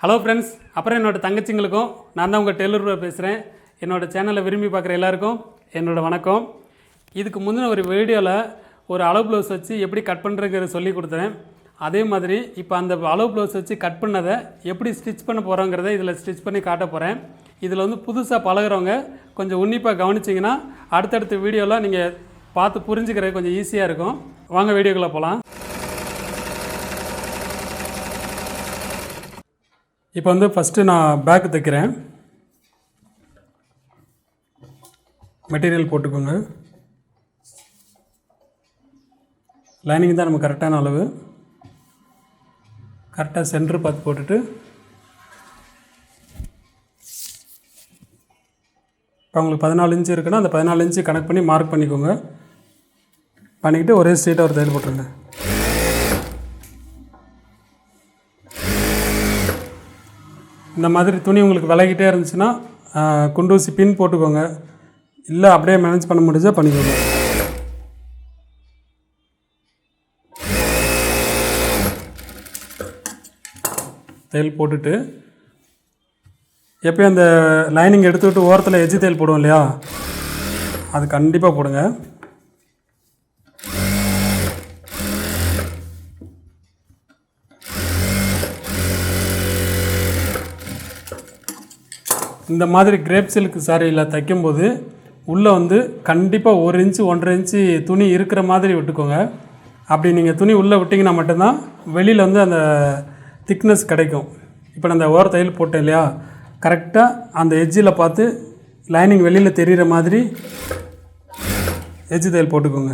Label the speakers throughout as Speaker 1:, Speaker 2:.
Speaker 1: Hello friends, அப்புறம் என்னோடய தங்கச்சிங்களுக்கும் நான் தான் உங்கள் டெய்லர் பேசுகிறேன். என்னோடய சேனலை விரும்பி பார்க்குற எல்லாருக்கும் என்னோடய வணக்கம். இதுக்கு முந்தின ஒரு வீடியோவில் ஒரு அளவு ப்ளவுஸ் வச்சு எப்படி கட் பண்ணுறதுங்கிறத சொல்லி கொடுத்தேன். அதே மாதிரி இப்போ அந்த அளவு ப்ளவுஸ் வச்சு கட் பண்ணதை எப்படி ஸ்டிச் பண்ண போகிறோங்கிறத இதில் ஸ்டிச் பண்ணி காட்ட போகிறேன். இதில் புதுசாக பழகிறவங்க கொஞ்சம் உன்னிப்பாக கவனிச்சிங்கன்னா அடுத்தடுத்த வீடியோவில் நீங்கள் பார்த்து புரிஞ்சுக்கிறது கொஞ்சம் ஈஸியாக இருக்கும். வாங்க வீடியோக்குள்ளே போகலாம். இப்போ ஃபஸ்ட்டு நான் பேக் தைக்கிறேன். மெட்டீரியல் போட்டுக்கோங்க. லைனிங் தான் நம்ம கரெக்டான அளவு. கரெக்டாக சென்டர் பார்த்து போட்டுட்டு இப்போ உங்களுக்கு 14 இன்ச்சு இருக்குன்னா அந்த 14 இன்ச்சு கனெக்ட் பண்ணி மார்க் பண்ணிக்கோங்க. பண்ணிக்கிட்டு ஒரே ஸ்ட்ரெயிட்டாக ஒரு தையல் போட்டுருங்க. இந்த மாதிரி துணி உங்களுக்கு விலகிட்டே இருந்துச்சுன்னா குண்டூசி பின் போட்டுக்கோங்க. இல்லை அப்படியே மேனேஜ் பண்ண முடிஞ்சால் பண்ணிக்கோங்க. தையல் போட்டுட்டு எப்பயும் அந்த லைனிங் எடுத்துக்கிட்டு ஓரத்தில் எஜ்ஜு தையல் போடுவோம் இல்லையா, அது கண்டிப்பாக போடுங்க. இந்த மாதிரி கிரேப் சில்க் சாரியில் தைக்கும்போது உள்ளே கண்டிப்பாக 1 இன்ச்சு 1.5 இன்ச்சு துணி இருக்கிற மாதிரி விட்டுக்கோங்க. அப்படி நீங்கள் துணி உள்ளே விட்டிங்கன்னா மட்டும்தான் வெளியில் அந்த திக்னஸ் கிடைக்கும். இப்போ நான் அந்த ஓர தையல் போட்டேன் இல்லையா, கரெக்டாக அந்த எட்ஜில் பார்த்து லைனிங் வெளியில் தெரிகிற மாதிரி எட்ஜு தையல் போட்டுக்கோங்க.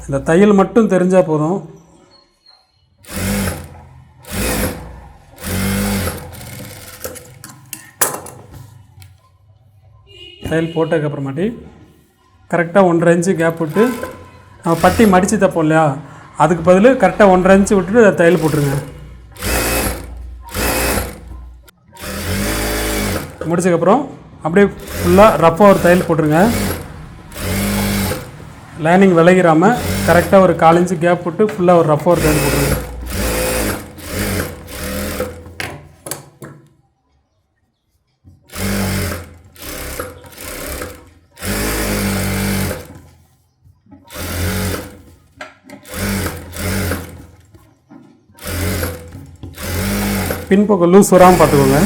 Speaker 1: இந்த தையல் மட்டும் தெரிஞ்சால் போதும். தையல் போட்டதுக்கப்புறமாட்டி கரெக்டாக 1.5 இன்ச்சு கேப் விட்டு நம்ம பட்டி மடித்து தைப்போம் இல்லையா, அதுக்கு பதில் கரெக்டாக 1.5 இன்ச்சு விட்டுட்டு தையல் போட்டுருங்க. முடிச்சதுக்கப்புறம் அப்படியே ஃபுல்லாக ரஃப்பாக ஒரு தையல் போட்டுருங்க. லைனிங் விலகிராமல் கரெக்டாக ஒரு 1/4 இன்ச்சு கேப் விட்டு ஃபுல்லாக ஒரு ரஃப்பாக ஒரு தையல் போட்டுருங்க. பின்பக்கம் லூஸ் வராமல் பார்த்துக்கோங்க.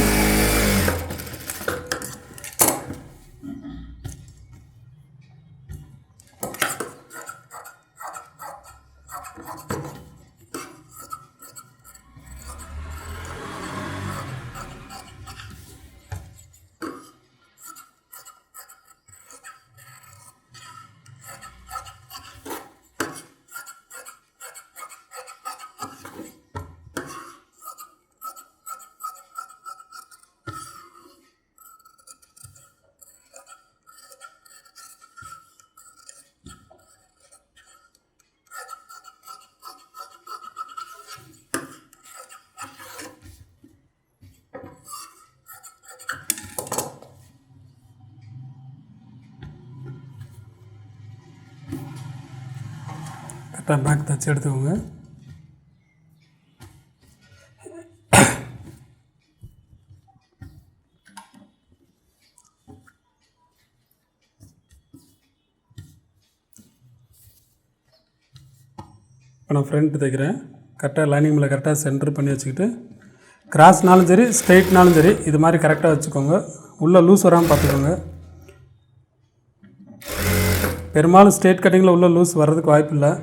Speaker 1: கரெக்டாக பேக் தைச்சி எடுத்துக்கோங்க. இப்போ நான் ஃப்ரண்ட் தைக்கிறேன். கரெக்டாக லைனிங் மேலே கரெக்டாக சென்டர் பண்ணி வச்சுக்கிட்டு கிராஸ்னாலும் சரி ஸ்ட்ரெயிட்னாலும் சரி இது மாதிரி கரெக்டாக வச்சுக்கோங்க. உள்ளே லூஸ் வராமல் பார்த்துக்கோங்க. பெரும்பாலும் ஸ்ட்ரெயிட் கட்டிங்கில் உள்ள லூஸ் வர்றதுக்கு வாய்ப்பு இல்லை.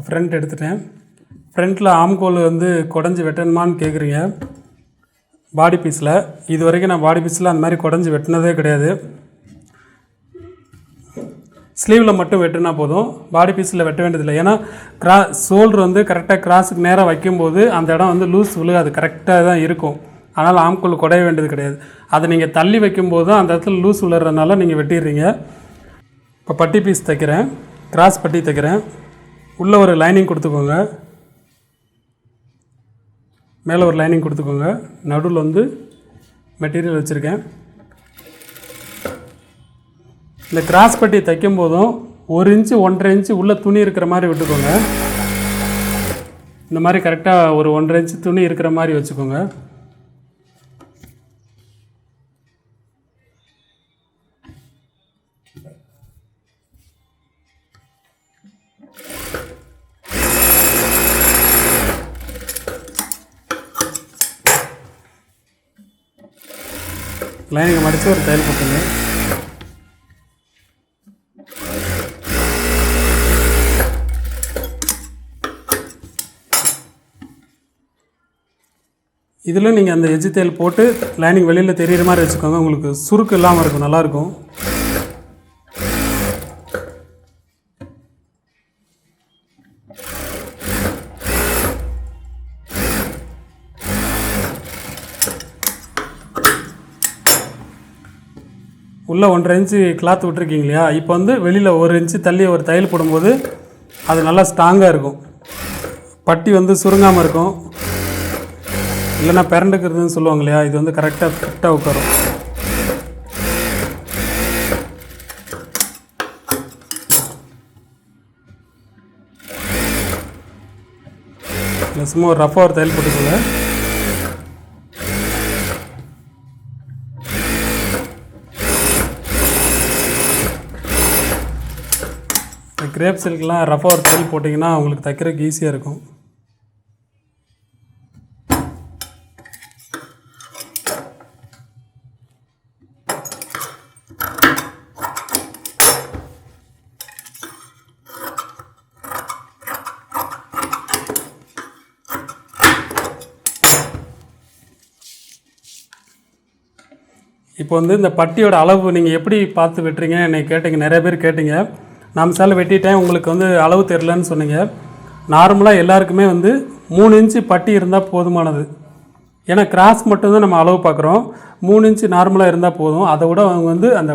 Speaker 1: ஃப்ரண்ட் எடுத்துட்டேன். ஃப்ரண்ட்டில் ஆம்கோல் வந்து குடஞ்சி வெட்டணுமான்னு கேட்குறீங்க. பாடி பீஸில் இது வரைக்கும் நான் பாடி பீஸில் அந்த மாதிரி குடஞ்சி வெட்டினதே கிடையாது. ஸ்லீவில் மட்டும் வெட்டினா போதும், பாடி பீஸில் வெட்ட வேண்டியதில்லை. ஏன்னா ஷோல்டர் வந்து கரெக்டாக கிராஸுக்கு நேராக வைக்கும்போது அந்த இடம் வந்து லூஸ் விழுகாது, கரெக்டாக தான் இருக்கும். அதனால் ஆம்கோல் குடைய வேண்டியது கிடையாது. அதை நீங்கள் தள்ளி வைக்கும்போது தான் அந்த இடத்துல லூஸ் விழுறதுனால நீங்கள் வெட்டிடுறீங்க. இப்போ பட்டி பீஸ் தைக்கிறேன், கிராஸ் பட்டி தைக்கிறேன். உள்ளே ஒரு லைனிங் கொடுத்துக்கோங்க, மேலே ஒரு லைனிங் கொடுத்துக்கோங்க. நடுவில் வந்து மெட்டீரியல் வச்சுருக்கேன். இந்த கிராஸ் பட்டி தைக்கும் போதும் 1 இன்ச்சு 1.5 இன்ச்சு உள்ளே துணி இருக்கிற மாதிரி விட்டுக்கோங்க. இந்த மாதிரி கரெக்டாக ஒரு 1.5 இன்ச்சு துணி இருக்கிற மாதிரி வச்சுக்கோங்க. லைனிங்கை மடித்து ஒரு தையல் போட்டுங்க. இதில் நீங்கள் அந்த எஜ்ஜு தையல் போட்டு லைனிங் வெளியில் தெரிகிற மாதிரி வச்சுக்கோங்க. உங்களுக்கு சுருக்கு இல்லாமல் இருக்கும், நல்லாயிருக்கும். உள்ளே 1.5 இன்ச்சு கிளாத் விட்டுருக்கீங்க இல்லையா, இப்போ வந்து வெளியில் 1 இன்ச்சு தள்ளி ஒரு தையல் போடும்போது அது நல்லா ஸ்ட்ராங்காக இருக்கும். பட்டி வந்து சுருங்காமல் இருக்கும், இல்லைன்னா பிறண்டுக்கிறதுன்னு சொல்லுவாங்க இல்லையா, இது வந்து கரெக்டாக ஃபிட்டாக உட்காரும். இல்லை சும்மா ஒரு ரஃபாக ஒரு தையல் போட்டுக்கோங்க. கிரேப் சில்க்லாம் ரஃபாக ஒரு தையல் போட்டிங்கன்னா உங்களுக்கு தைக்கிறதுக்கு ஈஸியாக இருக்கும். இப்போ வந்து இந்த பட்டியோட அளவு நீங்கள் எப்படி பார்த்து வெட்டுறீங்கன்னு என்னை கேட்டீங்க, நிறைய பேர் கேட்டீங்க. நான் சாலை வெட்டிட்டேன், உங்களுக்கு வந்து அளவு தெரிலன்னு சொன்னீங்க. நார்மலாக எல்லாருக்குமே வந்து 3 இன்ச்சு பட்டி இருந்தால் போதுமானது. ஏன்னா கிராஸ் மட்டும்தான் நம்ம அளவு பார்க்குறோம். 3 இன்ச்சு நார்மலாக இருந்தால் போதும். அதை விட அவங்க வந்து அந்த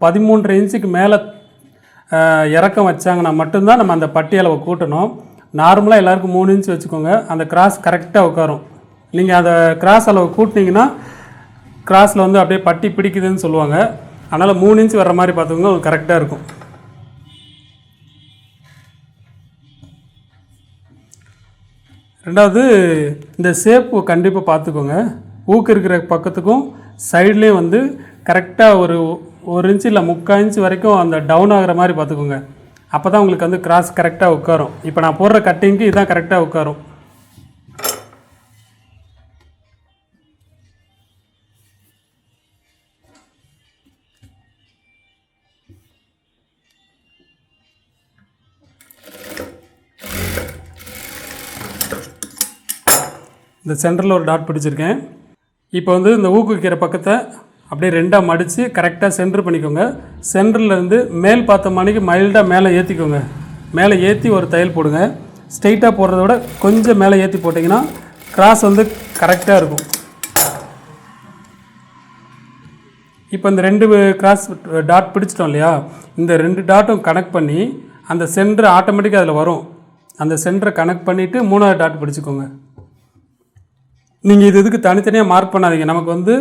Speaker 1: 13.5 இன்ச்சுக்கு மேலே இறக்கம் வச்சாங்கன்னா மட்டும்தான் நம்ம அந்த பட்டி அளவை கூட்டணும். நார்மலாக எல்லாருக்கும் 3 இன்ச்சு வச்சுக்கோங்க, அந்த கிராஸ் கரெக்டாக உட்காரும். நீங்கள் அந்த கிராஸ் அளவு கூட்டினீங்கன்னா கிராஸில் வந்து அப்படியே பட்டி பிடிக்குதுன்னு சொல்லுவாங்க. அதனால் 3 இன்ச்சு வர்ற மாதிரி பார்த்துக்கோங்க, அது கரெக்டாக இருக்கும். ரெண்டாவது, இந்த ஷேப்பு கண்டிப்பாக பார்த்துக்கோங்க. ஊக்கு இருக்கிற பக்கத்துக்கும் சைட்லேயும் வந்து கரெக்டாக ஒரு 1 இன்ச்சு இல்லை 3/4 இன்ச்சு வரைக்கும் அந்த டவுன் ஆகிற மாதிரி பார்த்துக்கோங்க. அப்போ தான் உங்களுக்கு வந்து கிராஸ் கரெக்டாக உட்காரும். இப்போ நான் போடுற கட்டிங்க்கு இதுதான் கரெக்டாக உட்காரும். இந்த சென்டரில் ஒரு டாட் பிடிச்சிருக்கேன். இப்போ வந்து இந்த ஊக்குவிக்கிற பக்கத்தை அப்படியே 2ஆக மடித்து கரெக்டாக சென்டர் பண்ணிக்கோங்க. சென்டர்லேருந்து மேல் பார்த்த மணிக்கு மைல்டாக மேலே ஏற்றிக்கோங்க. மேலே ஏற்றி ஒரு தையல் போடுங்க. ஸ்ட்ரைட்டாக போடுறத விட கொஞ்சம் மேலே ஏற்றி போட்டிங்கன்னா கிராஸ் வந்து கரெக்டாக இருக்கும். இப்போ இந்த 2 கிராஸ் டாட் பிடிச்சிட்டோம் இல்லையா, இந்த 2 டாட்டும் கனெக்ட் பண்ணி அந்த சென்டர் ஆட்டோமேட்டிக்காக அதில் வரும். அந்த சென்டரை கனெக்ட் பண்ணிவிட்டு 3ஆவது டாட் பிடிச்சிக்கோங்க. நீங்கள் இதுக்கு தனித்தனியாக மார்க் பண்ணாதீங்க. நமக்கு வந்து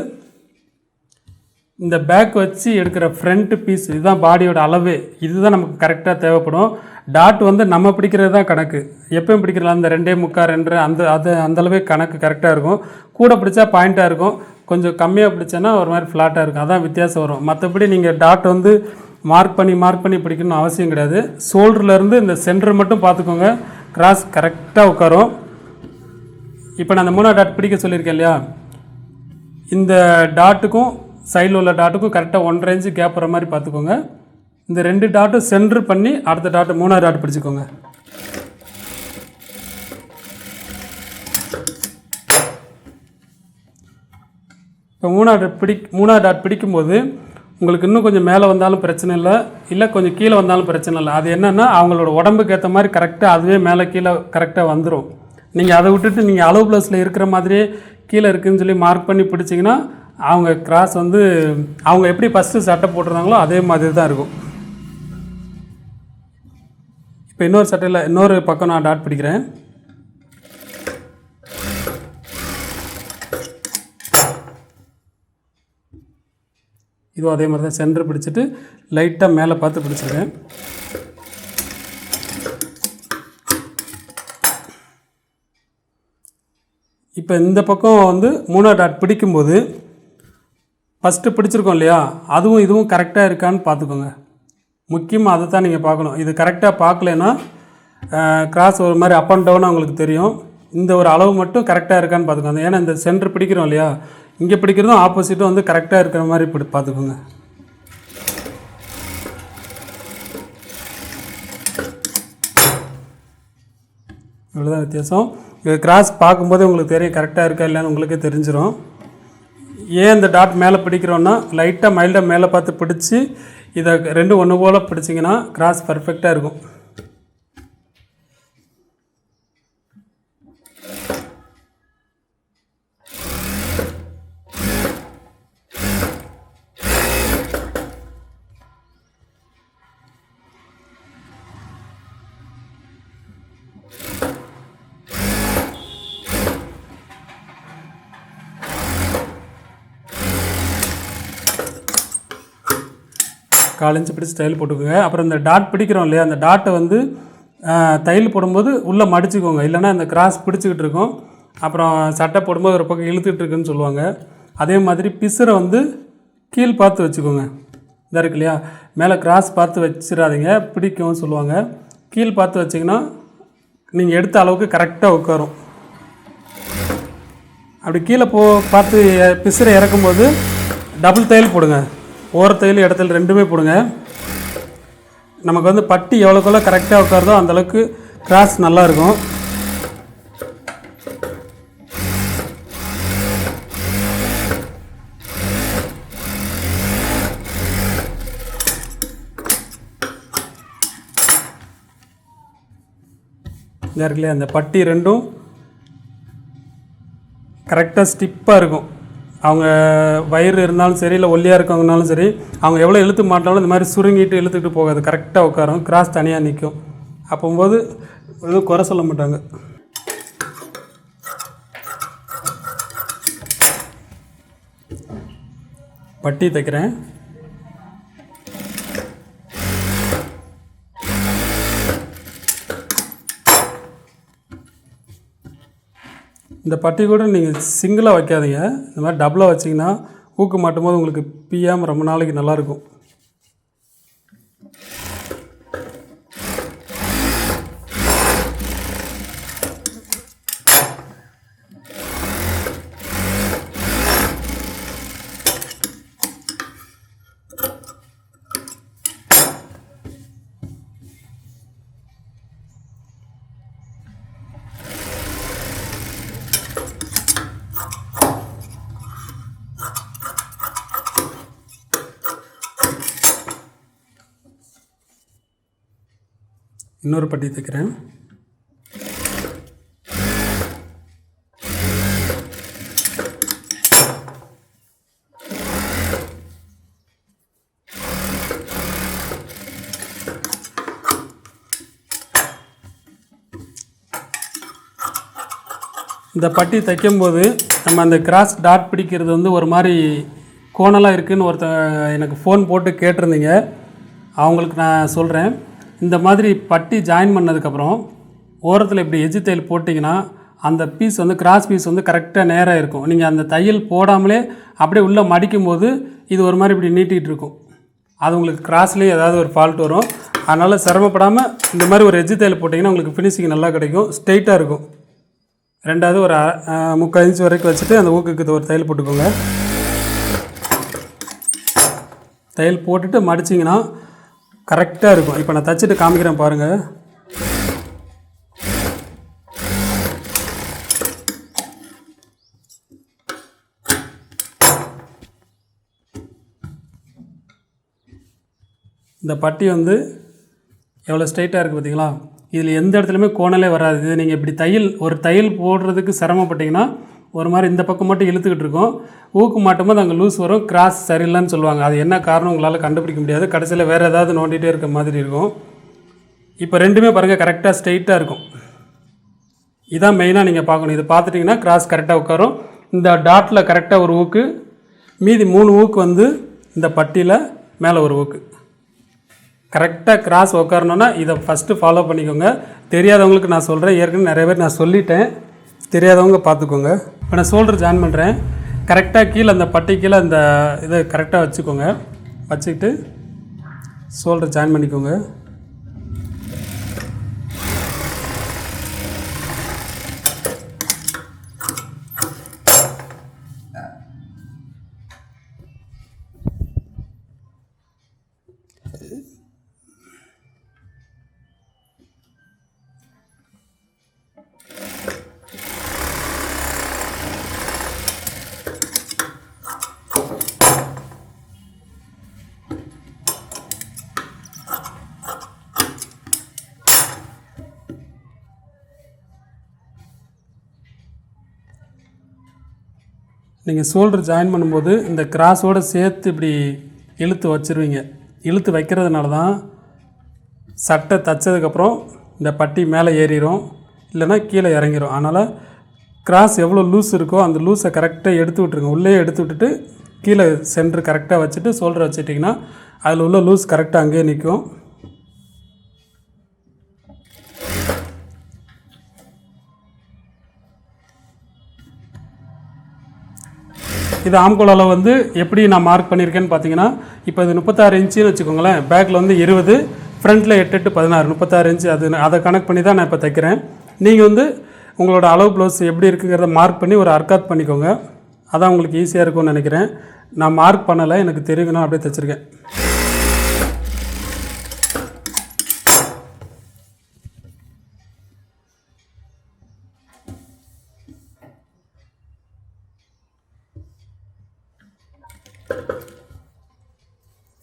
Speaker 1: இந்த பேக் வச்சு எடுக்கிற ஃப்ரண்ட் பீஸ் இதுதான் பாடியோட அளவு, இதுதான் நமக்கு கரெக்டாக தேவைப்படும். டாட் வந்து நம்ம பிடிக்கிறது தான் கணக்கு. எப்பயும் பிடிக்கிறலாம் அந்த 2.75 2 அந்த அளவே கணக்கு கரெக்டாக இருக்கும். கூட பிடிச்சா பாயிண்ட்டாக இருக்கும், கொஞ்சம் கம்மியாக பிடிச்சேன்னா ஒரு மாதிரி ஃப்ளாட்டாக இருக்கும். அதான் வித்தியாசம் வரும். மற்றபடி நீங்கள் டாட் வந்து மார்க் பண்ணி பிடிக்கணும்னு அவசியம் கிடையாது. ஷோல்டர்லேருந்து இந்த சென்டர் மட்டும் பார்த்துக்கோங்க, கிராஸ் கரெக்டாக உட்காரும். இப்போ நான் அந்த 3ஆவது டாட் பிடிக்க சொல்லியிருக்கேன் இல்லையா, இந்த டாட்டுக்கும் சைடில் உள்ள டாட்டுக்கும் கரெக்டாக 1.5 இன்ச்சு கேப் வர மாதிரி பார்த்துக்கோங்க. இந்த 2 டாட்டும் சென்டர் பண்ணி அடுத்த டாட்டு 3ஆவது டாட் பிடிச்சிக்கோங்க. இப்போ மூணாவது டாட் பிடிக்கும்போது உங்களுக்கு இன்னும் கொஞ்சம் மேலே வந்தாலும் பிரச்சனை இல்லை, இல்லை கொஞ்சம் கீழே வந்தாலும் பிரச்சனை இல்லை. அது என்னென்னா அவங்களோட உடம்புக்கு ஏற்ற மாதிரி கரெக்டாக அதுவே மேலே கீழே கரெக்டாக வந்துடும். நீங்கள் அதை விட்டுட்டு நீங்கள் அளவு ப்ளஸில் இருக்கிற மாதிரியே கீழே இருக்குதுன்னு சொல்லி மார்க் பண்ணி பிடிச்சிங்கன்னா அவங்க கிராஸ் வந்து அவங்க எப்படி ஃபஸ்ட்டு சட்டை போட்டிருந்தாங்களோ அதே மாதிரி தான் இருக்கும். இப்போ இன்னொரு சட்டையில் இன்னொரு பக்கம் நான் டாட் பிடிக்கிறேன். இதுவும் அதே மாதிரி தான் சென்டர் பிடிச்சிட்டு லைட்டாக மேலே பார்த்து பிடிச்சிருக்கேன். இப்போ இந்த பக்கம் வந்து 3ஆவது டாட் பிடிக்கும்போது ஃபஸ்ட்டு பிடிச்சிருக்கோம் இல்லையா, அதுவும் இதுவும் கரெக்டாக இருக்கான்னு பார்த்துக்கோங்க. முக்கியமாக அதை தான் நீங்கள் பார்க்கணும். இது கரெக்டாக பார்க்கலன்னா கிராஸ் ஒரு மாதிரி அப் அண்ட் டவுன் அவங்களுக்கு தெரியும். இந்த ஒரு அளவு மட்டும் கரெக்டாக இருக்கான்னு பார்த்துக்கோங்க. ஏன்னா இந்த சென்டர் பிடிக்கிறோம் இல்லையா, இங்கே பிடிக்கிறதும் ஆப்போசிட்டும் வந்து கரெக்டாக இருக்கிற மாதிரி பார்த்துக்கோங்க. இவ்வளோதான் வித்தியாசம். இது கிராஸ் பார்க்கும்போதே உங்களுக்கு தெரியும் கரெக்டாக இருக்கா இல்லைன்னு உங்களுக்கே தெரிஞ்சிடும். ஏன் இந்த டாட் மேலே பிடிக்கிறோன்னா லைட்டாக மைல்டாக மேலே பார்த்து பிடிச்சி இதை ரெண்டும் ஒன்று போல் பிடிச்சிங்கன்னா கிராஸ் பர்ஃபெக்டாக இருக்கும். காலஞ்சு பிடிச்சி தையல் போட்டுக்கோங்க. அப்புறம் இந்த டாட் பிடிக்கிறோம் இல்லையா, அந்த டாட்டை வந்து தையல் போடும்போது உள்ளே மடிச்சுக்கோங்க, இல்லைன்னா இந்த கிராஸ் பிடிச்சிக்கிட்டு இருக்கும். அப்புறம் சட்டை போடும்போது ஒரு பக்கம் இழுத்துட்டு இருக்குன்னு சொல்லுவாங்க. அதே மாதிரி பிசுரை வந்து கீழ் பார்த்து வச்சுக்கோங்க. இதாக இருக்கு இல்லையா, மேலே கிராஸ் பார்த்து வச்சிடாதீங்க, பிடிக்கும் சொல்லுவாங்க. கீழ் பார்த்து வச்சிங்கன்னா நீங்கள் எடுத்த அளவுக்கு கரெக்டாக உட்காரும். அப்படி கீழே பார்த்து பிசுரை இறக்கும்போது டபுள் தையல் போடுங்க. ஓரத்தையில் இடத்துல ரெண்டுமே போடுங்க. நமக்கு வந்து பட்டி எவ்வளோக்குள்ள கரெக்டாக உட்காருதோ அந்தளவுக்கு கிராஸ் நல்லாயிருக்கும். இதாக இருக்குல்லையா, அந்த பட்டி ரெண்டும் கரெக்டாக ஸ்டிப்பாக இருக்கும். அவங்க வயிறு இருந்தாலும் சரி, இல்லை ஒல்லியாக இருக்கவங்கனாலும் சரி, அவங்க எவ்வளோ இழுத்து மாட்டாலும் இந்த மாதிரி சுருங்கிட்டு இழுத்துக்கிட்டு போகாது, கரெக்டாக உட்காரும். கிராஸ் தனியாக நிற்கும். அப்போது எதுவும் குறை சொல்ல மாட்டாங்க. பட்டி தைக்கிறேன். இந்த பட்டி கூட நீங்கள் சிங்கிளாக வைக்காதீங்க, இந்த மாதிரி டபுளாக வச்சிங்கன்னா ஊக்கு மாட்டும் போது உங்களுக்கு பியாமல் ரொம்ப நாளைக்கு நல்லாயிருக்கும். இன்னொரு பட்டி தைக்கிறேன். இந்த பட்டி தைக்கும்போது நம்ம அந்த கிராஸ் டாட் பிடிக்கிறது வந்து ஒரு மாதிரி கோணலாக இருக்குதுன்னு எனக்கு ஃபோன் போட்டு கேட்டிருந்தீங்க. அவங்களுக்கு நான் சொல்கிறேன், இந்த மாதிரி பட்டி ஜாயின் பண்ணதுக்கப்புறம் ஓரத்தில் இப்படி எஜ்ஜு தையல் போட்டிங்கன்னா அந்த பீஸ் வந்து கிராஸ் பீஸ் வந்து கரெக்டாக நேராக இருக்கும். நீங்கள் அந்த தையல் போடாமலே அப்படியே உள்ளே மடிக்கும் போது இது ஒரு மாதிரி இப்படி நீட்டிகிட்டு இருக்கும். அது உங்களுக்கு கிராஸ்லேயே ஏதாவது ஒரு ஃபால்ட் வரும். அதனால் சிரமப்படாமல் இந்த மாதிரி ஒரு எஜ்ஜு தையல் போட்டிங்கன்னா உங்களுக்கு ஃபினிஷிங் நல்லா கிடைக்கும், ஸ்ட்ரெயிட்டாக இருக்கும். ரெண்டாவது ஒரு 3/4 இன்ச் வரைக்கும் வச்சுட்டு அந்த ஊக்குக்கு ஒரு தையல் போட்டுக்கோங்க. தையல் போட்டுட்டு மடிச்சிங்கன்னா கரெக்டாக இருக்கும். இப்போ நான் தைச்சிட்டு காமிக்கிறேன் பாருங்கள். இந்த பட்டி வந்து எவ்வளோ ஸ்ட்ரைட்டாக இருக்குது பார்த்தீங்களா? இதில் எந்த இடத்துலையுமே கோணலே வராது. இது நீங்கள் இப்படி ஒரு தையல் போடுறதுக்கு சிரமப்பட்டிங்கன்னா ஒரு மாதிரி இந்த பக்கம் மட்டும் இழுத்துக்கிட்டு இருக்கும். ஊக்கு மாட்டும்போது அங்கே லூஸ் வரும், கிராஸ் சரியில்லைன்னு சொல்லுவாங்க. அது என்ன காரணம் உங்களால் கண்டுபிடிக்க முடியாது. கடைசியில் வேறு ஏதாவது நோண்டிகிட்டே இருக்க மாதிரி இருக்கும். இப்போ ரெண்டுமே பாருங்கள் கரெக்டாக ஸ்ட்ரைட்டாக இருக்கும். இதான் மெயினாக நீங்கள் பார்க்கணும். இது பார்த்துட்டிங்கன்னா கிராஸ் கரெக்டாக உட்காரும். இந்த டாட்டில் கரெக்டாக ஒரு ஊக்கு, மீதி 3 ஊக்கு வந்து இந்த பட்டியில் மேலே ஒரு ஊக்கு. கரெக்டாக கிராஸ் உட்காரணுன்னா இதை ஃபஸ்ட்டு ஃபாலோ பண்ணிக்கோங்க. தெரியாதவங்களுக்கு நான் சொல்கிறேன், ஏற்கனவே நிறைய பேர் நான் சொல்லிட்டேன், தெரியாதவங்க பார்த்துக்கோங்க. இப்போ நான் ஷோல்டர் ஜாயின் பண்ணுறேன். கரெக்டாக கீழே அந்த பட்டி கீழே அந்த இதை கரெக்டாக வச்சுக்கோங்க. வச்சுக்கிட்டு ஷோல்டர் ஜாயின் பண்ணிக்கோங்க. நீங்கள் ஷோல்டர் ஜாயின் பண்ணும்போது இந்த கிராஸோடு சேர்த்து இப்படி இழுத்து வச்சுருவீங்க. இழுத்து வைக்கிறதுனால தான் சட்டை தைச்சதுக்கப்புறம் இந்த பட்டி மேலே ஏறிடும், இல்லைன்னா கீழே இறங்கிடும். அதனால் கிராஸ் எவ்வளோ லூஸ் இருக்கோ அந்த லூஸை கரெக்டாக எடுத்து விட்ருங்க. உள்ளே எடுத்து விட்டுட்டு கீழே சென்டர் கரெக்டாக வச்சுட்டு ஷோல்டர் வச்சுட்டிங்கன்னா அதில் உள்ள லூஸ் கரெக்டாக அங்கேயே நிற்கும். இது ஆம்கோல் அளவு வந்து எப்படி நான் மார்க் பண்ணியிருக்கேன்னு பார்த்தீங்கன்னா, இப்போ இது 36 இன்ச்சுன்னு வச்சுக்கோங்களேன். பேக்கில் வந்து 20, ஃப்ரண்ட்டில் 8 8 16, 36 இன்ச்சு. அதை கணக்கு பண்ணி தான் நான் இப்போ தைக்கிறேன். நீங்கள் வந்து உங்களோட அளவு ப்ளவுஸ் எப்படி இருக்குங்கிறத மார்க் பண்ணி ஒரு அர்க்காத் பண்ணிக்கோங்க. அதான் உங்களுக்கு ஈஸியாக இருக்கும்னு நினைக்கிறேன். நான் மார்க் பண்ணலை, எனக்கு தெரியுதுன்னா அப்படியே தைச்சிருக்கேன்.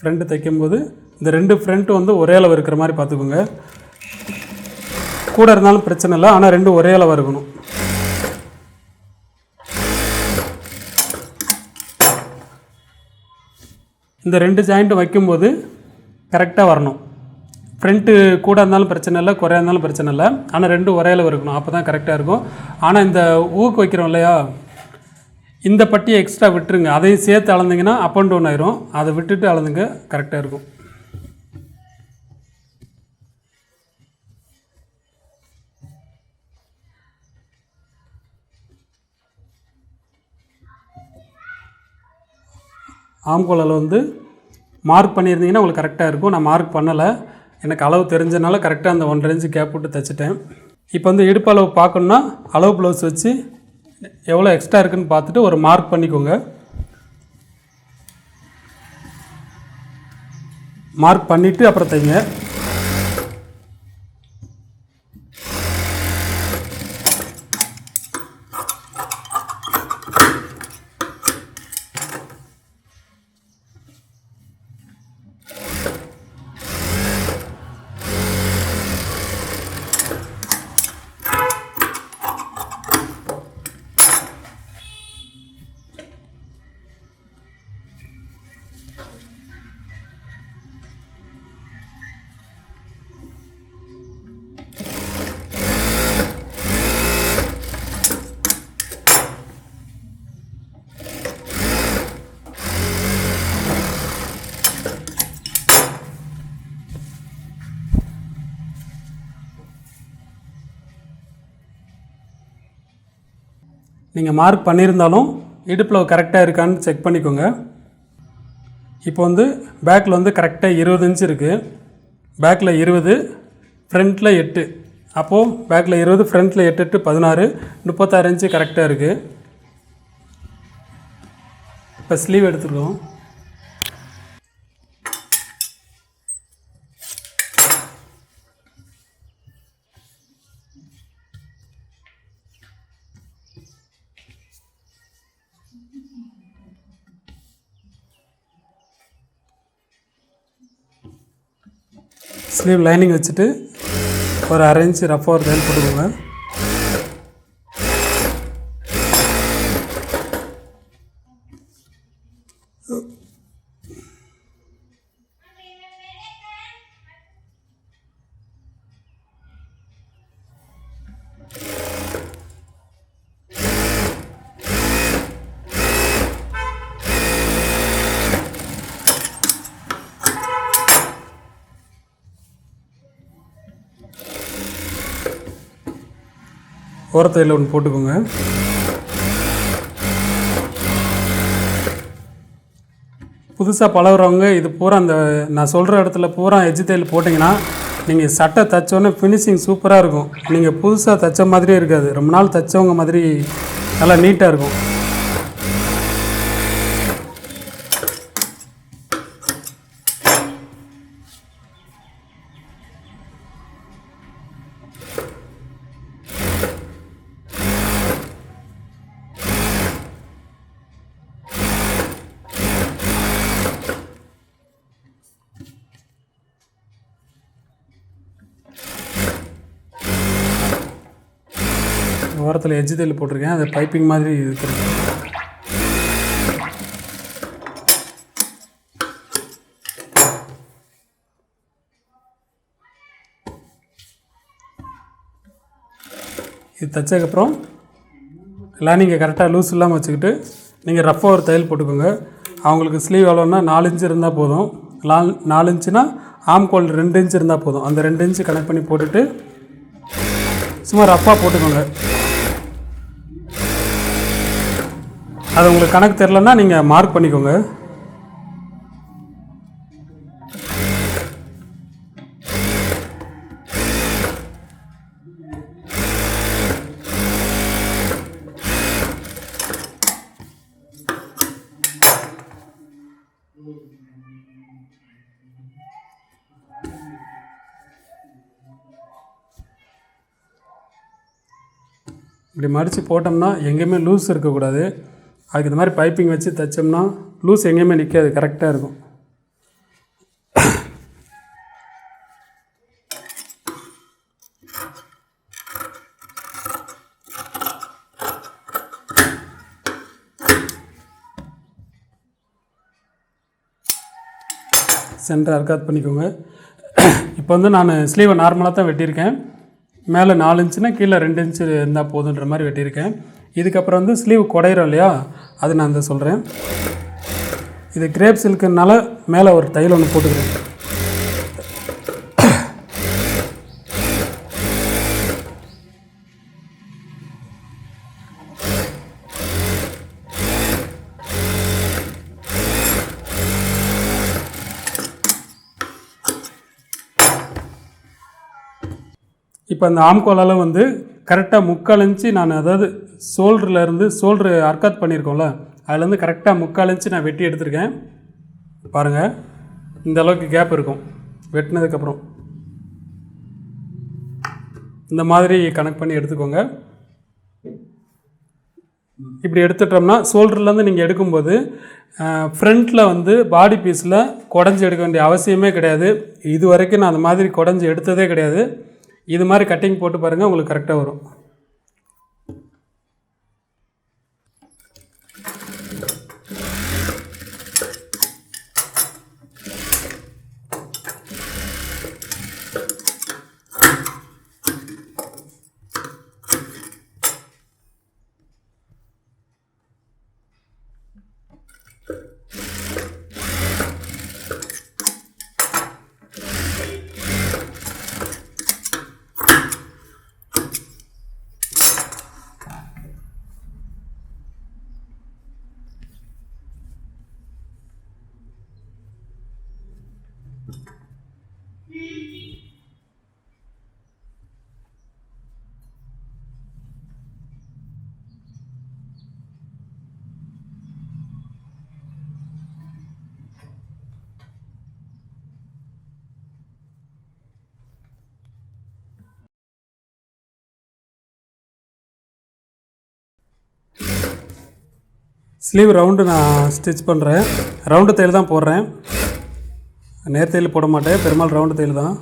Speaker 1: ஃப்ரண்ட்டு தைக்கும்போது இந்த 2 ஃப்ரண்ட்டு வந்து ஒரே அளவு இருக்கிற மாதிரி பார்த்துக்கோங்க. கூட இருந்தாலும் பிரச்சனை இல்லை, ஆனால் 2 ஒரே அளவு இருக்கணும். இந்த 2 ஜாயிண்ட்டு வைக்கும்போது கரெக்டாக வரணும். ஃப்ரண்ட்டு கூட இருந்தாலும் பிரச்சனை இல்லை, குறையா இருந்தாலும் பிரச்சனை இல்லை, ஆனால் 2 ஒரே அளவு இருக்கணும். அப்போ தான் கரெக்டாக இருக்கும். ஆனால் இந்த ஊக்கு வைக்கிறோம் இல்லையா, இந்த பட்டியை எக்ஸ்ட்ரா விட்டுருங்க. அதையும் சேர்த்து அளந்திங்கன்னா அப் அண்ட் டவுன் ஆயிரும். அதை விட்டுட்டு அளந்துங்க, கரெக்டாக இருக்கும். ஆம்கோல் அளவு வந்து மார்க் பண்ணியிருந்தீங்கன்னா உங்களுக்கு கரெக்டாக இருக்கும். நான் மார்க் பண்ணலை, எனக்கு அளவு தெரிஞ்சனால கரெக்டாக அந்த 1.5 இன்ச்சு கேப் விட்டு தைச்சிட்டேன். இப்போ வந்து இடுப்பு அளவு பார்க்கணுன்னா அளவு ப்ளவுஸ் வச்சு எவ்வளோ எக்ஸ்ட்ரா இருக்குதுன்னு பார்த்துட்டு ஒரு மார்க் பண்ணிக்கோங்க. மார்க் பண்ணிவிட்டு அப்புறம் தைங்க. நீங்கள் மார்க் பண்ணியிருந்தாலும் இடுப்பில் கரெக்டாக இருக்கான்னு செக் பண்ணிக்கோங்க. இப்போ வந்து பேக்கில் வந்து கரெக்டாக 20 இன்ச்சு இருக்குது. பேக்கில் 20, ஃப்ரண்ட்டில் 8. அப்போது பேக்கில் 20, ஃப்ரண்ட்டில் 8 8 16, 36 இன்ச்சு கரெக்டாக இருக்குது. இப்போ ஸ்லீவ் எடுத்துருக்கோம். ஸ்லீவ் லைனிங் வச்சுட்டு ஒரு அரை இன்ச்சு ரஃபாக ஒரு தையல் போட்டுக்கோங்க. ஓரத்தையில் ஒன்று போட்டுக்கோங்க. புதுசாக பழகுறவங்க இது பூரா அந்த நான் சொல்கிற இடத்துல பூரா எஜ்ஜு தையல் போட்டிங்கன்னா நீங்கள் சட்டை தைச்சோன்னே ஃபினிஷிங் சூப்பராக இருக்கும். நீங்கள் புதுசாக தைச்ச மாதிரியே இருக்காது, ரொம்ப நாள் தைச்சவங்க மாதிரி நல்லா நீட்டாக இருக்கும். ஓரத்தில் எஜ்ஜு தையல் போட்டிருக்கேன், அது பைப்பிங் மாதிரி இருக்கிறது. இது தைச்சதுக்கப்புறம் எல்லாம் நீங்கள் கரெக்டாக லூஸ் இல்லாமல் வச்சுக்கிட்டு நீங்கள் ரஃப்பாக ஒரு தையல் போட்டுக்கோங்க. அவங்களுக்கு ஸ்லீவ் எவ்வளோன்னா 4 இன்ச்சு இருந்தால் போதும். 4 இன்ச்சுனா ஆம்கோல் 2 இன்ச்சு இருந்தால் போதும். அந்த 2 இன்ச்சு கனெக்ட் பண்ணி போட்டுட்டு சும்மா ரஃப்பாக போட்டுக்கோங்க. அது உங்களுக்கு கணக்கு தெரிலன்னா நீங்கள் மார்க் பண்ணிக்கோங்க. இப்படி மடித்து போட்டோம்னா எங்கேயுமே லூஸ் இருக்கக்கூடாது. அதுக்கு இந்த மாதிரி பைப்பிங் வச்சு தைச்சோம்னா லூஸ் எங்கேயுமே நிற்காது, கரெக்டாக இருக்கும். சென்டர் அர்க்காத் பண்ணிக்கோங்க. இப்போ வந்து நான் ஸ்லீவை நார்மலாக தான் வெட்டியிருக்கேன். மேலே 4 இன்ச்சுனா கீழே 2 இன்ச்சு இருந்தால் போதுன்ற மாதிரி வெட்டியிருக்கேன். இதுக்கப்புறம் வந்து ஸ்லீவ் குடையிறோம் இல்லையா, அது நான் இந்த சொல்கிறேன். இது கிரேப் சில்க்குனால மேலே ஒரு தையல் ஒன்று போட்டுக்கிறேன். இப்போ அந்த ஆம்கோலால் வந்து கரெக்டாக 3/4 இன்ச்சு நான், அதாவது ஷோல்ட்ரு அர்க்காத் பண்ணியிருக்கோம்ல, அதுலேருந்து கரெக்டாக 3/4 இன்ச்சு நான் வெட்டி எடுத்திருக்கேன். பாருங்கள், இந்த அளவுக்கு கேப் இருக்கும். வெட்டினதுக்கப்புறம் இந்த மாதிரி கனெக்ட் பண்ணி எடுத்துக்கோங்க. இப்படி எடுத்துட்டோம்னா ஷோல்டர்லேருந்து நீங்கள் எடுக்கும்போது ஃப்ரண்ட்டில் வந்து பாடி பீஸில் குடஞ்சி எடுக்க வேண்டிய அவசியமே கிடையாது. இது வரைக்கும் நான் அந்த மாதிரி குடஞ்சி எடுத்ததே கிடையாது. இது மாதிரி கட்டிங் போட்டு பாருங்கள், உங்களுக்கு கரெக்டாக வரும். ஸ்லீவ் ரவுண்டு நான் ஸ்டிச் பண்ணுறேன். ரவுண்டு தையல் தான் போடுறேன், நேர் தையல் போட மாட்டேன், பெரும்பாலும் ரவுண்டு தையல் தான்.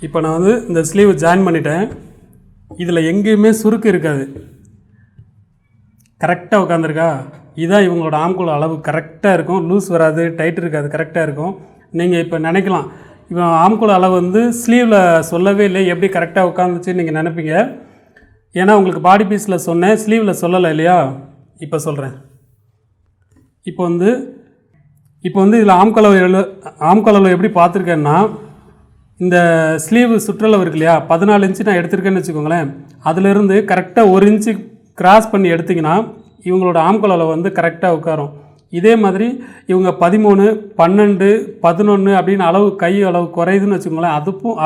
Speaker 1: இப்போ நான் வந்து இந்த ஸ்லீவ் ஜாயின் பண்ணிட்டேன். இதில் எங்கேயுமே சுருக்கு இருக்காது, கரெக்டாக உட்காந்துருக்கா. இதுதான் இவங்களோட ஆம்கோல் அளவு கரெக்டாக இருக்கும், லூஸ் வராது, டைட் இருக்காது, கரெக்டாக இருக்கும். நீங்கள் இப்போ நினைக்கலாம் இவன் ஆம்கோல் அளவு வந்து ஸ்லீவில் சொல்லவே இல்லை, எப்படி கரெக்டாக உட்காந்துச்சுன்னு நீங்கள் நினைப்பீங்க. ஏன்னா உங்களுக்கு பாடி பீஸில் சொன்னேன், ஸ்லீவில் சொல்லலை இல்லையா. இப்போ சொல்கிறேன். இப்போ வந்து இதில் ஆம்கோல் அளவு எப்படி பார்த்துருக்கேன்னா, இந்த ஸ்லீவ் சுற்றளவு இருக்கு இல்லையா, 14 இன்ச்சு நான் எடுத்திருக்கேன்னு வச்சுக்கோங்களேன். அதிலிருந்து கரெக்டாக 1 இன்ச்சு கிராஸ் பண்ணி எடுத்திங்கன்னா இவங்களோட ஆம்கோல் அளவு வந்து கரெக்டாக உட்காரும். இதே மாதிரி இவங்க 13, 12, 11 அப்படின்னு அளவு கை அளவு குறையுதுன்னு வச்சுக்கோங்களேன்.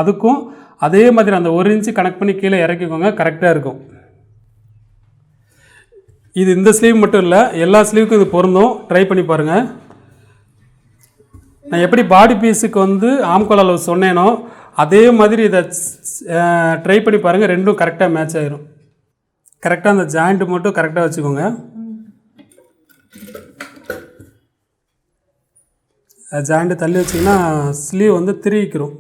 Speaker 1: அதுக்கும் அதே மாதிரி அந்த 1 இன்ச்சு கனெக்ட் பண்ணி கீழே இறக்கிக்கோங்க, கரெக்டாக இருக்கும். இது இந்த ஸ்லீவ் மட்டும் இல்லை, எல்லா ஸ்லீவுக்கும் இது பொருந்தும். ட்ரை பண்ணி பாருங்கள். நான் எப்படி பாடி பீஸுக்கு வந்து ஆம்கோல் அளவு சொன்னேனோ அதே மாதிரி இதை ட்ரை பண்ணி பாருங்கள், ரெண்டும் கரெக்டாக மேட்ச் ஆகிரும். கரெக்டாக அந்த ஜாயிண்ட்டு மட்டும் கரெக்டாக வச்சுக்கோங்க. ஜாயிண்ட்டு தள்ளி வச்சிங்கன்னா ஸ்லீவ் வந்து திருவிக்கிறோம்.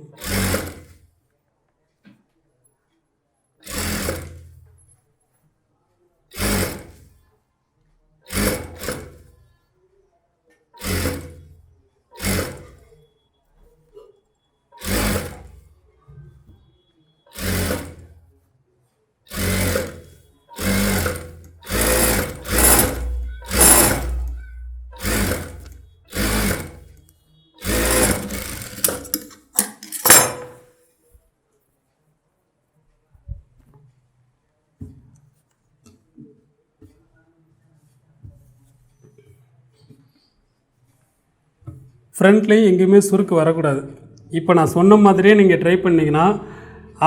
Speaker 1: ஃப்ரண்ட்லேயும் எங்கேயுமே சுருக்கு வரக்கூடாது. இப்போ நான் சொன்ன மாதிரியே நீங்கள் ட்ரை பண்ணிங்கன்னா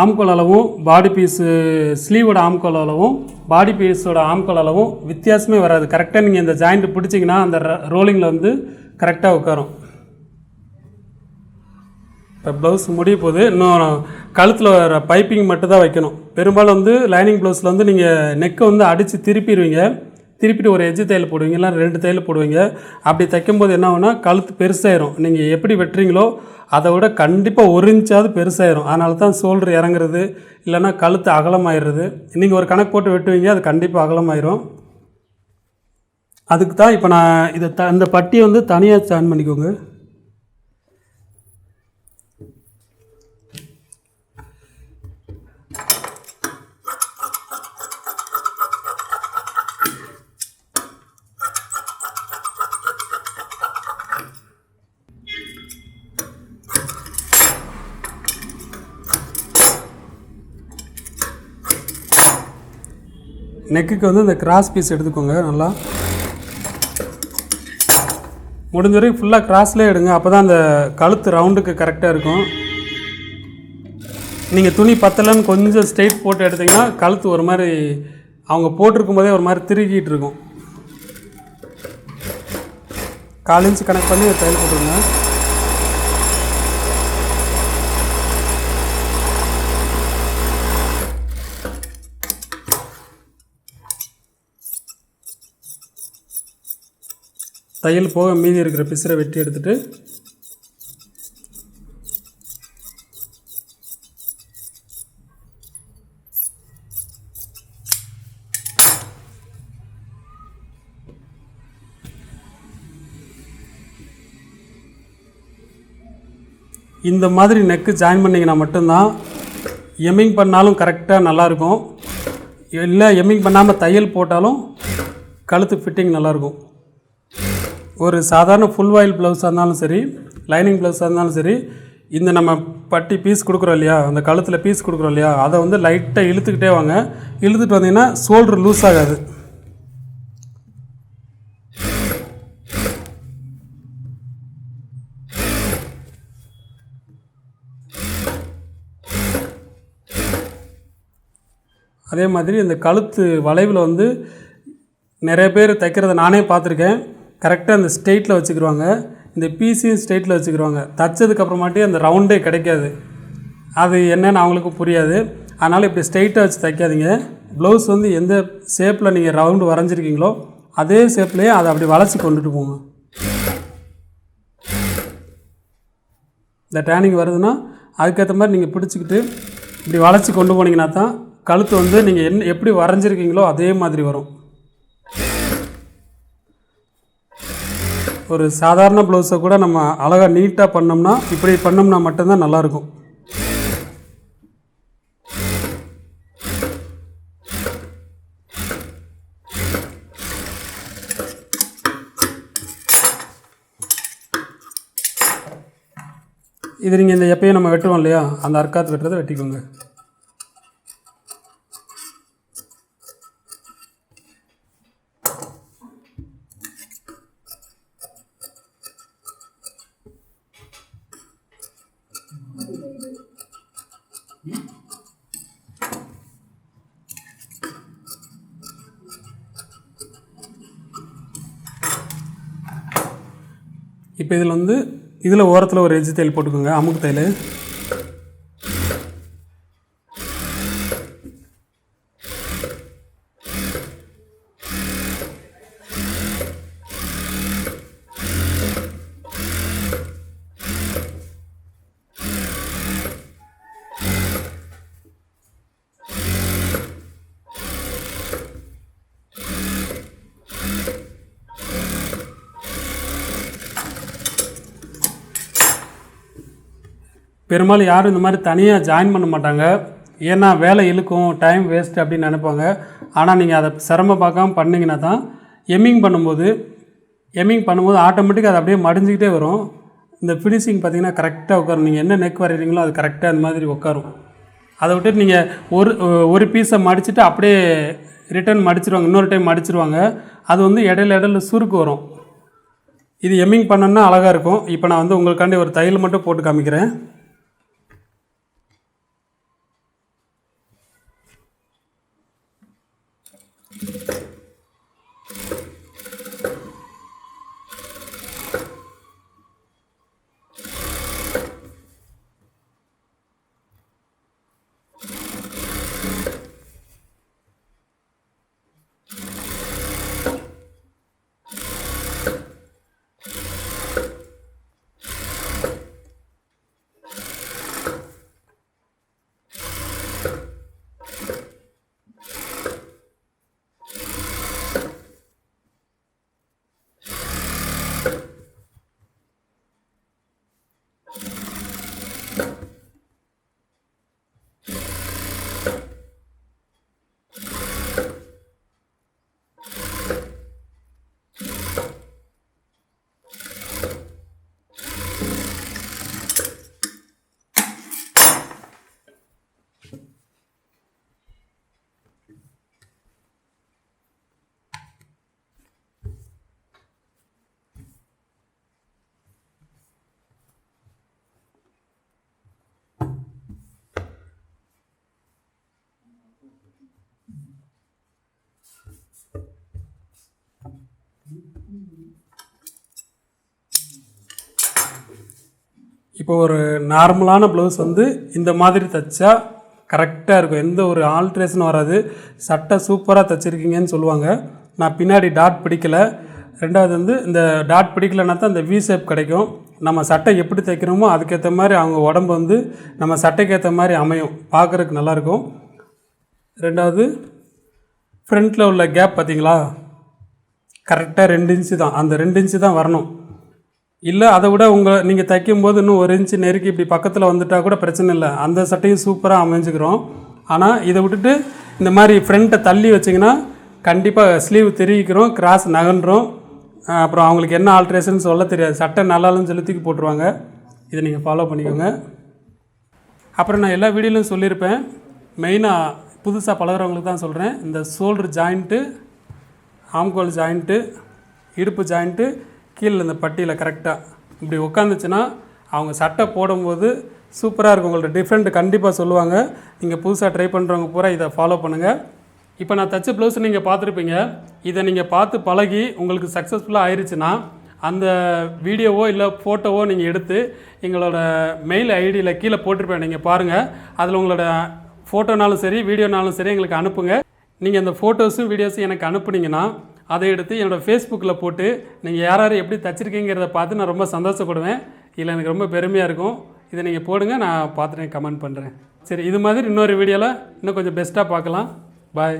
Speaker 1: ஆம்கோல் அளவும் பாடி பீஸு ஸ்லீவோட ஆம்கோல் அளவும் பாடி பீஸோட ஆம்கோல் அளவும் வித்தியாசமே வராது. கரெக்டாக நீங்கள் இந்த ஜாயிண்ட்டு பிடிச்சிங்கன்னா அந்த ரோலிங்கில் வந்து கரெக்டாக உட்காரும். இப்போ ப்ளவுஸ் முடிய போது இன்னும் கழுத்தில் வர பைப்பிங் மட்டும் தான் வைக்கணும். பெரும்பாலும் வந்து லைனிங் ப்ளவுஸில் வந்து நீங்கள் நெக்கை வந்து அடித்து திருப்பிட்டு ஒரு எஜ்ஜு தையல் போடுவீங்க, இல்லை 2 தையல் போடுவீங்க. அப்படி தைக்கும்போது என்ன ஆகுனா கழுத்து பெருசாயிரும். நீங்கள் எப்படி வெட்டுறீங்களோ அதை விட கண்டிப்பாக 1 இன்ச்சாவது பெருசாயிரும். அதனால தான் ஷோல்டர் இறங்குறது, இல்லைனா கழுத்து அகலமாயிடுறது. நீங்கள் ஒரு கணக்கு போட்டு வெட்டுவீங்க, அது கண்டிப்பாக அகலமாயிரும். அதுக்கு தான் இப்போ நான் இதை இந்த பட்டியை வந்து தனியாக ஜாயின் பண்ணிக்கோங்க. நெக்குக்கு வந்து இந்த கிராஸ் பீஸ் எடுத்துக்கோங்க. நல்லா முடிஞ்ச வரைக்கும் ஃபுல்லாக கிராஸ்லேயே எடுங்க, அப்போ தான் அந்த கழுத்து ரவுண்டுக்கு கரெக்டாக இருக்கும். நீங்கள் துணி பத்தலைன்னு கொஞ்சம் ஸ்ட்ரெயிட் போட்டு எடுத்திங்கன்னா கழுத்து ஒரு மாதிரி அவங்க போட்டிருக்கும் போதே ஒரு மாதிரி திருக்கிட்டு இருக்கும். 4 இன்ச்சு கனெக்ட் பண்ணி தையல் போட்டுருங்க. தையல் போக மீதி இருக்கிற பிசரை வெட்டி எடுத்துகிட்டு இந்த மாதிரி நெக்கு ஜாயின் பண்ணிங்கன்னா மட்டும்தான் எம்மிங் பண்ணாலும் கரெக்டாக நல்லாயிருக்கும். இல்லை எம்மிங் பண்ணாமல் தையல் போட்டாலும் கழுத்து ஃபிட்டிங் நல்லாயிருக்கும். ஒரு சாதாரண ஃபுல் வாயில் ப்ளவுஸாக இருந்தாலும் சரி, லைனிங் ப்ளவுஸாக இருந்தாலும் சரி, இந்த நம்ம பட்டி பீஸ் கொடுக்குறோம் இல்லையா, அந்த கழுத்தில் பீஸ் கொடுக்குறோம் இல்லையா, அதை வந்து லைட்டாக இழுத்துக்கிட்டே வாங்க. இழுத்துட்டு வந்தீங்கன்னா ஷோல்டர் லூஸ் ஆகாது. அதே மாதிரி இந்த கழுத்து வளைவில் வந்து நிறைய பேர் தைக்கிறத நானே பார்த்துருக்கேன். கரெக்டாக அந்த ஸ்ட்ரெயிட்டில் வச்சுக்கிடுவாங்க, இந்த பீஸையும் ஸ்ட்ரெயிட்டில் வச்சுக்கிடுவாங்க. தைச்சதுக்கப்புறமாட்டி அந்த ரவுண்டே கிடைக்காது. அது என்னன்னு அவங்களுக்கு புரியாது. அதனால் இப்படி ஸ்ட்ரெயிட்டாக வச்சு தைக்காதீங்க. ப்ளவுஸ் வந்து எந்த ஷேப்பில் நீங்கள் ரவுண்டு வரைஞ்சிருக்கீங்களோ அதே ஷேப்லேயே அதை அப்படி வளைச்சி கொண்டுட்டு போங்க. இந்த டேனிங் வருதுன்னா அதுக்கேற்ற மாதிரி நீங்கள் பிடிச்சிக்கிட்டு இப்படி வளைச்சி கொண்டு போனீங்கன்னா தான் கழுத்து வந்து நீங்கள் எப்படி வரைஞ்சிருக்கீங்களோ அதே மாதிரி வரும். ஒரு சாதாரண ப்ளவுஸை கூட நம்ம அழகாக நீட்டாக பண்ணோம்னா, இப்படி பண்ணோம்னா மட்டும்தான் நல்லாயிருக்கும். இது நீங்கள் இந்த எப்பயும் நம்ம வெட்டுவோம் இல்லையா, அந்த அர்க்காத்து வெட்டுறதை வெட்டிக்கோங்க. இப்போ இதில் ஓரத்தில் ஒரு எஜ்ஜு தையல் போட்டுக்கோங்க, அமுக்கு தையல். பெரும்பாலும் யாரும் இந்த மாதிரி தனியாக ஜாயின் பண்ண மாட்டாங்க. ஏன்னா வேலை இழுக்கும், டைம் வேஸ்ட்டு அப்படின்னு நினைப்பாங்க. ஆனால் நீங்கள் அதை சிரமம் பார்க்காம பண்ணிங்கன்னா தான் எம்மிங் பண்ணும்போது ஆட்டோமேட்டிக்காக அது அப்படியே மடிஞ்சிக்கிட்டே வரும். இந்த ஃபினிஷிங் பார்த்திங்கன்னா கரெக்டாக உட்காரும். நீங்கள் என்ன நெக் வரைகிறீங்களோ அது கரெக்டாக அந்த மாதிரி உட்காரும். அதை விட்டுட்டு நீங்கள் ஒரு பீஸை மடிச்சுட்டு அப்படியே ரிட்டன் மடிச்சிருவாங்க, இன்னொரு டைம் மடிச்சிருவாங்க. அது வந்து இடையில சுருக்கு வரும். இது எம்மிங் பண்ணோன்னா அழகாக இருக்கும். இப்போ நான் உங்களுக்காண்டி ஒரு தையல் மட்டும் போட்டு காமிக்கிறேன். இப்போ ஒரு நார்மலான ப்ளவுஸ் இந்த மாதிரி தைச்சா கரெக்டாக இருக்கும், எந்த ஒரு ஆல்ட்ரேஷனும் வராது. சட்டை சூப்பராக தைச்சிருக்கீங்கன்னு சொல்லுவாங்க. நான் பின்னாடி டாட் பிடிக்கலை. ரெண்டாவது இந்த டாட் பிடிக்கலைன்னா தான் இந்த வி ஷேப் கிடைக்கும். நம்ம சட்டை எப்படி தைக்கிறோமோ அதுக்கேற்ற மாதிரி அவங்க உடம்பு நம்ம சட்டைக்கு ஏற்ற மாதிரி அமையும், பார்க்குறதுக்கு நல்லாயிருக்கும். ரெண்டாவது ஃப்ரண்ட்டில் உள்ள கேப் பார்த்திங்களா, கரெக்டாக 2 இன்ச்சு தான், அந்த 2 இன்ச்சு தான் வரணும். இல்லை அதை விட நீங்கள் தைக்கும்போது இன்னும் 1 இன்ச்சு நெருக்கி இப்படி பக்கத்தில் வந்துட்டால் கூட பிரச்சனை இல்லை, அந்த சட்டையும் சூப்பராக அமைஞ்சுக்கிறோம். ஆனால் இதை விட்டுட்டு இந்த மாதிரி ஃப்ரண்ட்டை தள்ளி வச்சிங்கன்னா கண்டிப்பாக ஸ்லீவ் தெரிவிக்கிறோம், கிராஸ் நகன்றோம். அப்புறம் அவங்களுக்கு என்ன ஆல்ட்ரேஷன் சொல்ல தெரியாது, சட்டை நல்லாலும் சொல்லி தூக்கி போட்டுருவாங்க. இதை நீங்கள் ஃபாலோ பண்ணிக்கோங்க. அப்புறம் நான் எல்லா வீடியோலையும் சொல்லியிருப்பேன், மெயினாக புதுசாக பழகிறவங்களுக்கு தான் சொல்கிறேன். இந்த ஷோல்டர் ஜாயிண்ட்டு, ஆம்கோல் ஜாயிண்ட்டு, இடுப்பு ஜாயிண்ட்டு கீழே இந்த பட்டியில் கரெக்டாக இப்படி உட்காந்துச்சுன்னா அவங்க சட்டை போடும்போது சூப்பராக இருக்கும். உங்கள்ட்ட டிஃப்ரெண்ட் கண்டிப்பாக சொல்லுவாங்க. நீங்கள் புதுசாக ட்ரை பண்ணுறவங்க பூரா இதை ஃபாலோ பண்ணுங்கள். இப்போ நான் தச்ச ப்ளவுஸ் நீங்கள் பார்த்துருப்பீங்க. இதை நீங்கள் பார்த்து பழகி உங்களுக்கு சக்ஸஸ்ஃபுல்லாக ஆயிடுச்சுன்னா அந்த வீடியோவோ இல்லை ஃபோட்டோவோ நீங்கள் எடுத்து எங்களோட மெயில் ஐடியில் கீழே போட்டிருப்பேன், நீங்கள் பாருங்கள். அதில் உங்களோட ஃபோட்டோனாலும் சரி வீடியோனாலும் சரி எங்களுக்கு அனுப்புங்க. நீங்கள் அந்த ஃபோட்டோஸும் வீடியோஸும் எனக்கு அனுப்புனீங்கன்னா அதை எடுத்து என்னோடய ஃபேஸ்புக்கில் போட்டு நீங்கள் யார் எப்படி தச்சிருக்கீங்கிறத பார்த்து நான் ரொம்ப சந்தோஷப்படுவேன். இதில் எனக்கு ரொம்ப பெருமையாக இருக்கும். இதை நீங்கள் போடுங்க, நான் பார்த்துட்டு கமெண்ட் பண்ணுறேன். சரி, இது மாதிரி இன்னொரு வீடியோவில் இன்னும் கொஞ்சம் பெஸ்ட்டாக பார்க்கலாம். பாய்.